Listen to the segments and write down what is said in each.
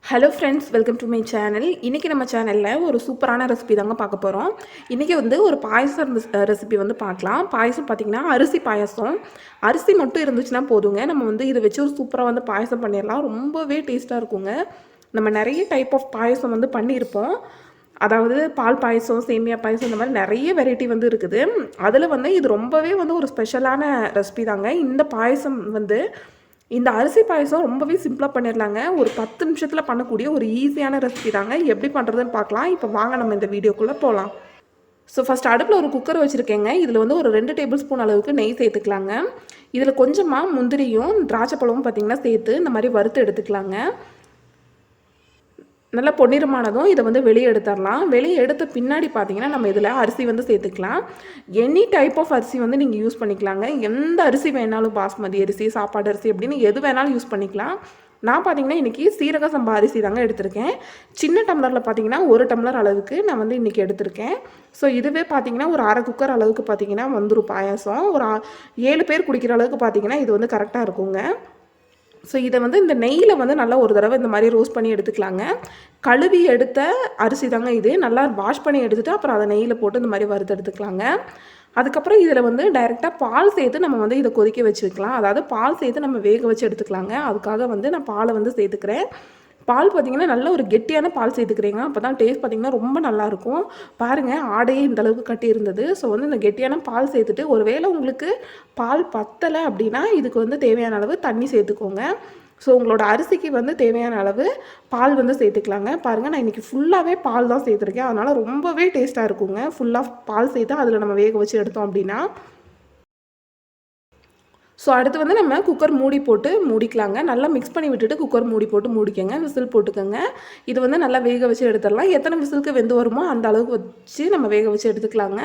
Hello friends, welcome to my channel. இன்றைக்கி நம்ம சேனலில் ஒரு சூப்பரான ரெசிபி தாங்க பார்க்க போகிறோம். இன்றைக்கி ஒரு பாயசம் ரெசிபி பார்க்கலாம். பாயசம் பார்த்திங்கன்னா அரிசி பாயசம். அரிசி மட்டும் இருந்துச்சுன்னா போதுங்க, நம்ம இதை வச்சு ஒரு சூப்பராக பாயசம் பண்ணிடலாம். ரொம்பவே டேஸ்ட்டாக இருக்குங்க. நம்ம நிறைய டைப் ஆஃப் பாயசம் பண்ணியிருப்போம். அதாவது பால் பாயசம், சேமியா பாயசம், இந்த மாதிரி நிறைய வெரைட்டி இருக்குது. அதில் இது ரொம்பவே ஒரு ஸ்பெஷலான ரெசிபி தாங்க. இந்த பாயசம் இந்த அரிசி பாயசம் ரொம்பவே சிம்பிளாக பண்ணிடலாங்க. ஒரு 10 நிமிஷத்தில் பண்ணக்கூடிய ஒரு ஈஸியான ரெசிபி தாங்க. எப்படி பண்ணுறதுன்னு பார்க்கலாம். இப்போ வாங்க நம்ம இந்த வீடியோக்குள்ளே போகலாம். ஸோ ஃபஸ்ட் அடுப்பில் ஒரு குக்கர் வச்சுருக்கேங்க. இதில் ஒரு 2 டேபிள் ஸ்பூன் அளவுக்கு நெய் சேர்த்துக்கலாங்க. இதில் கொஞ்சமாக முந்திரியும் திராட்சை பழமும் பார்த்திங்கன்னா சேர்த்து இந்த மாதிரி வறுத்து எடுத்துக்கலாங்க. நல்லா பொன்னிறமானதும் இதை வெளியே எடுத்துடலாம். வெளியே எடுத்த பின்னாடி பார்த்தீங்கன்னா நம்ம இதில் அரிசி சேர்த்துக்கலாம். எனி டைப் ஆஃப் அரிசி நீங்கள் யூஸ் பண்ணிக்கலாங்க. எந்த அரிசி வேணாலும், பாஸ்மதி அரிசி, சாப்பாடு அரிசி அப்படின்னு எது வேணாலும் யூஸ் பண்ணிக்கலாம். நான் பார்த்தீங்கன்னா இன்றைக்கி சீரக சம்பா அரிசி தாங்க எடுத்திருக்கேன். சின்ன டம்ளரில் பார்த்தீங்கன்னா 1 டம்ளர் அளவுக்கு நான் இன்றைக்கி எடுத்திருக்கேன். ஸோ இதுவே பார்த்தீங்கன்னா ஒரு அரை குக்கர் அளவுக்கு பார்த்தீங்கன்னா வந்துடும் பாயாசம். ஒரு 7 பேர் குடிக்கிற அளவுக்கு பார்த்தீங்கன்னா இது கரெக்டாக இருக்குங்க. ஸோ இதை இந்த நெய்யில் நல்லா ஒரு தடவை இந்த மாதிரி ரோஸ்ட் பண்ணி எடுத்துக்கலாங்க. கழுவி எடுத்த அரிசி தாங்க இது. நல்லா வாஷ் பண்ணி எடுத்துகிட்டு அப்புறம் அதை நெய்யில் போட்டு இந்த மாதிரி வறுத்து எடுத்துக்கலாங்க. அதுக்கப்புறம் இதில் டைரெக்டாக பால் சேர்த்து நம்ம இதை கொதிக்க வச்சுக்கலாம். அதாவது பால் சேர்த்து நம்ம வேக வச்சு எடுத்துக்கலாங்க. அதுக்காக நான் பாலை சேர்த்துக்கிறேன். பால் பார்த்திங்கன்னா நல்ல ஒரு கெட்டியான பால் சேர்த்துக்கிறீங்க. அப்போ தான் டேஸ்ட் பார்த்திங்கன்னா ரொம்ப நல்லாயிருக்கும். பாருங்கள், ஆடையே இந்த அளவுக்கு கட்டி இருந்தது. ஸோ இந்த கெட்டியான பால் சேர்த்துட்டு, ஒருவேளை உங்களுக்கு பால் பத்தலை அப்படின்னா இதுக்கு தேவையான அளவு தண்ணி சேர்த்துக்கோங்க. ஸோ உங்களோட அரிசிக்கு தேவையான அளவு பால் சேர்த்துக்கலாங்க. பாருங்கள், நான் இன்றைக்கி ஃபுல்லாகவே பால் தான் சேர்த்துருக்கேன். அதனால் ரொம்பவே டேஸ்ட்டாக இருக்குங்க. ஃபுல்லாக பால் சேர்த்து அதில் நம்ம வேக வச்சு எடுத்தோம் அப்படின்னா. ஸோ அடுத்து நம்ம குக்கர் மூடி போட்டு மூடிக்கலாங்க. நல்லா மிக்ஸ் பண்ணி விட்டுட்டு குக்கர் மூடி போட்டு மூடிக்கங்க. விசில் போட்டுக்கோங்க. இது நல்லா வேக வச்சு எடுத்துடலாம். எத்தனை விசிலுக்கு வெந்து வருமோ அந்த அளவுக்கு வச்சு நம்ம வேக வச்சு எடுத்துக்கலாங்க.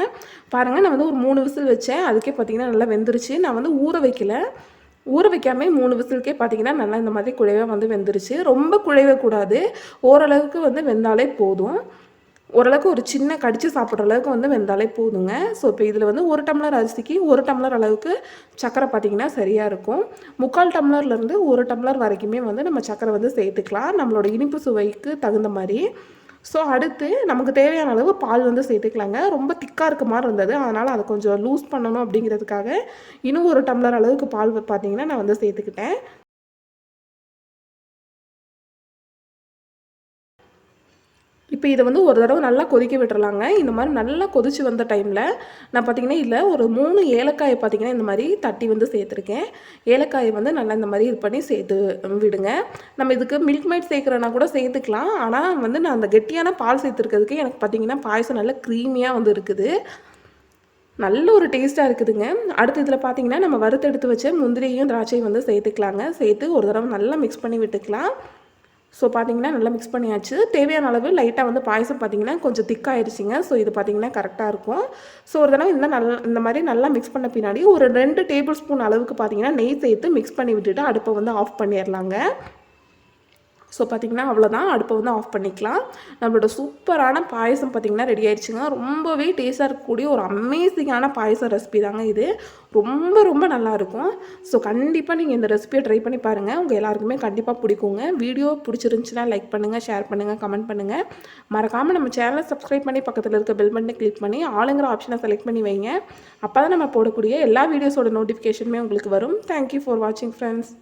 பாருங்கள், நான் ஒரு 3 விசில் வச்சேன். அதுக்கே பார்த்திங்கன்னா நல்லா வெந்துருச்சு. நான் ஊற வைக்கல. ஊற வைக்காமல் 3 விசிலுக்கே பார்த்திங்கன்னா நல்லா இந்த மாதிரி குழைவாக வெந்துருச்சு. ரொம்ப குழைவக்கூடாது. ஓரளவுக்கு வெந்தாலே போதும். ஓரளவுக்கு ஒரு சின்ன கடிச்சு சாப்பிட்ற அளவுக்கு வெந்தாலே போதுங்க. ஸோ இப்போ இதில் 1 டம்ளர் அரிசிக்கு 1 டம்ளர் அளவுக்கு சர்க்கரை பார்த்திங்கன்னா சரியாக இருக்கும். 3/4 டம்ளர்லேருந்து 1 டம்ளர் வரைக்குமே நம்ம சர்க்கரை சேர்த்துக்கலாம், நம்மளோட இனிப்பு சுவைக்கு தகுந்த மாதிரி. ஸோ அடுத்து நமக்கு தேவையான அளவு பால் சேர்த்துக்கலாங்க. ரொம்ப திக்காக இருக்க மாதிரி இருந்தது, அதனால் அதை கொஞ்சம் லூஸ் பண்ணணும் அப்படிங்கிறதுக்காக இன்னும் 1 டம்ளர் அளவுக்கு பால் பார்த்திங்கன்னா நான் சேர்த்துக்கிட்டேன். இப்போ இதை ஒரு தடவை நல்லா கொதிக்க விட்டுறலாங்க. இந்த மாதிரி நல்லா கொதிச்சு வந்த டைமில் நான் பார்த்திங்கன்னா இதில் ஒரு 3 ஏலக்காயை பார்த்திங்கன்னா இந்த மாதிரி தட்டி சேர்த்துருக்கேன். ஏலக்காயை நல்லா இந்த மாதிரி இது பண்ணி சேர்த்து விடுங்க. நம்ம இதுக்கு மில்க் மைட் சேர்க்குறனா கூட சேர்த்துக்கலாம். ஆனால் நான் அந்த கெட்டியான பால் சேர்த்துருக்கிறதுக்கு எனக்கு பார்த்திங்கன்னா பாயசம் நல்லா க்ரீமியாக இருக்குது. நல்ல ஒரு டேஸ்ட்டாக இருக்குதுங்க. அடுத்து இதில் பார்த்திங்கன்னா நம்ம வறுத்தெடுத்து வச்ச முந்திரியும் திராட்சையும் சேர்த்துக்கலாங்க. சேர்த்து ஒரு தடவை நல்லா மிக்ஸ் பண்ணி விட்டுக்கலாம். ஸோ பார்த்திங்கன்னா நல்லா மிக்ஸ் பண்ணியாச்சு. தேவையான அளவு லைட்டாக பாயசம் பார்த்திங்கன்னா கொஞ்சம் திக்காகிடுச்சிங்க. ஸோ இது பார்த்திங்கன்னா கரெக்டாக இருக்கும். ஸோ ஒரு தடவை இந்த மாதிரி நல்லா மிக்ஸ் பண்ண பின்னாடி ஒரு 2 டேபிள் ஸ்பூன் அளவுக்கு பார்த்திங்கன்னா நெய் சேர்த்து மிக்ஸ் பண்ணி விட்டுட்டு அடுப்பை ஆஃப் பண்ணிடலாங்க. ஸோ பார்த்திங்கன்னா அவ்வளோதான், அடுப்பை ஆஃப் பண்ணிக்கலாம். நம்மளோட சூப்பரான பாயசம் பார்த்திங்கன்னா ரெடி ஆயிடுச்சுங்க. ரொம்பவே டேஸ்ட்டாக இருக்கக்கூடிய ஒரு அமேசிங்கான பாயசம் ரெசிபி தாங்க இது. ரொம்ப ரொம்ப நல்லாயிருக்கும். ஸோ கண்டிப்பாக நீங்கள் இந்த ரெசிபியை ட்ரை பண்ணி பாருங்கள். உங்கள் எல்லாருக்குமே கண்டிப்பாக பிடிக்குங்க. வீடியோ பிடிச்சிருந்துச்சுன்னா லைக் பண்ணுங்கள், ஷேர் பண்ணுங்கள், கமெண்ட் பண்ணுங்கள். மறக்காமல் நம்ம சேனலை சப்ஸ்கிரைப் பண்ணி பக்கத்தில் இருக்க பெல் பட்டனை கிளிக் பண்ணி ஆளுங்கிற ஆப்ஷனை செலக்ட் பண்ணி வைங்க. அப்போ தான் நம்ம போடக்கூடிய எல்லா வீடியோஸோட நோட்டிஃபிகேஷனுமே உங்களுக்கு வரும். தேங்க்யூ ஃபார் வாட்சிங் ஃப்ரெண்ட்ஸ்.